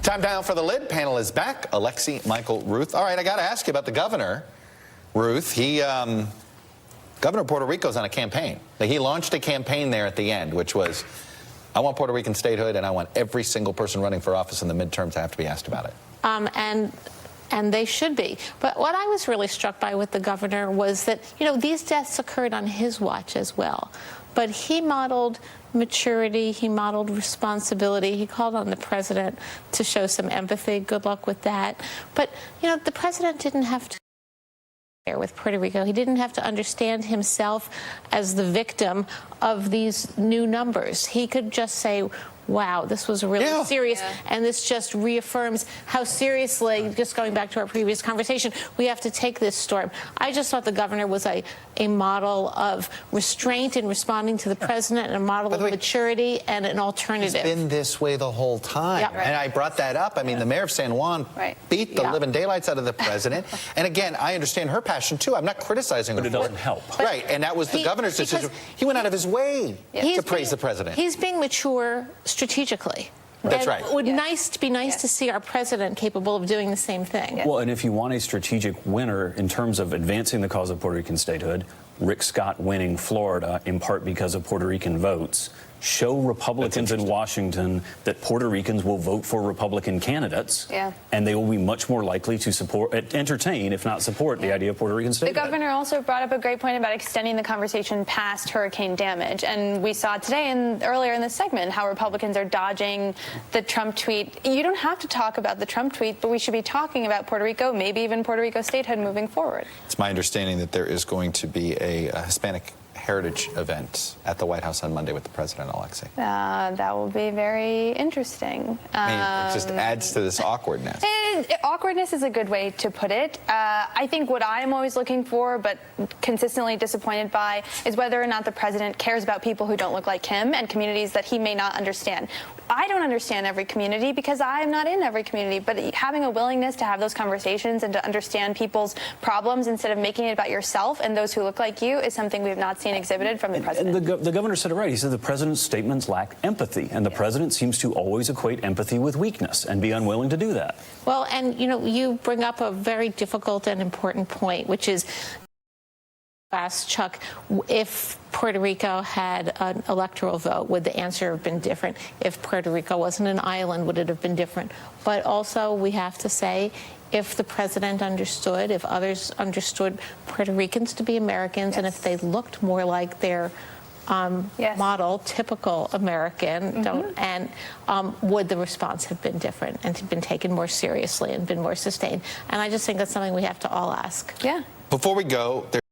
Time now for the lid. Panel is back. Alexi, Michael, Ruth. All right, I got to ask you about the governor, Ruth. Governor of Puerto Rico is on a campaign. He launched a campaign there at the end, which was, I want Puerto Rican statehood, and I want every single person running for office in the midterms to have to be asked about it. And they should be. But what I was really struck by with the governor was that, these deaths occurred on his watch as well. But he modeled maturity, he modeled responsibility, he called on the president to show some empathy. Good luck with that. But, the president didn't have to with Puerto Rico. He didn't have to understand himself as the victim of these new numbers. He could just say, wow, this was really serious, and this just reaffirms how seriously, just going back to our previous conversation, we have to take this storm. I just thought the governor was a model of restraint in responding to the president, and a model of maturity and an alternative. It's been this way the whole time. Yep. And I brought that up. I mean, the mayor of San Juan beat the living daylights out of the president. And again, I understand her passion, too. I'm not criticizing her. But it doesn't help. Right, and that was the governor's decision. He went out of his way to praise the president. He's being mature strategically. That's right. It would be nice to see our president capable of doing the same thing. Well, and if you want a strategic winner in terms of advancing the cause of Puerto Rican statehood, Rick Scott winning Florida in part because of Puerto Rican votes, show Republicans in Washington that Puerto Ricans will vote for Republican candidates, and they will be much more likely to entertain, if not support, the idea of Puerto Rican statehood. The governor also brought up a great point about extending the conversation past hurricane damage, and we saw today and earlier in this segment how Republicans are dodging the Trump tweet. You don't have to talk about the Trump tweet, but we should be talking about Puerto Rico, maybe even Puerto Rico statehood moving forward. It's my understanding that there is going to be a Hispanic Heritage event at the White House on Monday with the president, Alexi. That will be very interesting. It just adds to this awkwardness. Awkwardness is a good way to put it. I think what I'm always looking for, but consistently disappointed by, is whether or not the president cares about people who don't look like him and communities that he may not understand. I don't understand every community because I'm not in every community, but having a willingness to have those conversations and to understand people's problems instead of making it about yourself and those who look like you is something we have not seen exhibited from the president. And the governor said it right. He said the president's statements lack empathy, and the president seems to always equate empathy with weakness and be unwilling to do that. Well, and you bring up a very difficult and important point, which is, asked Chuck, if Puerto Rico had an electoral vote, would the answer have been different? If Puerto Rico wasn't an island, would it have been different? But also, we have to say, if the president understood, if others understood Puerto Ricans to be Americans, and if they looked more like their model, typical American, would the response have been different and have been taken more seriously and been more sustained? And I just think that's something we have to all ask. Before we go,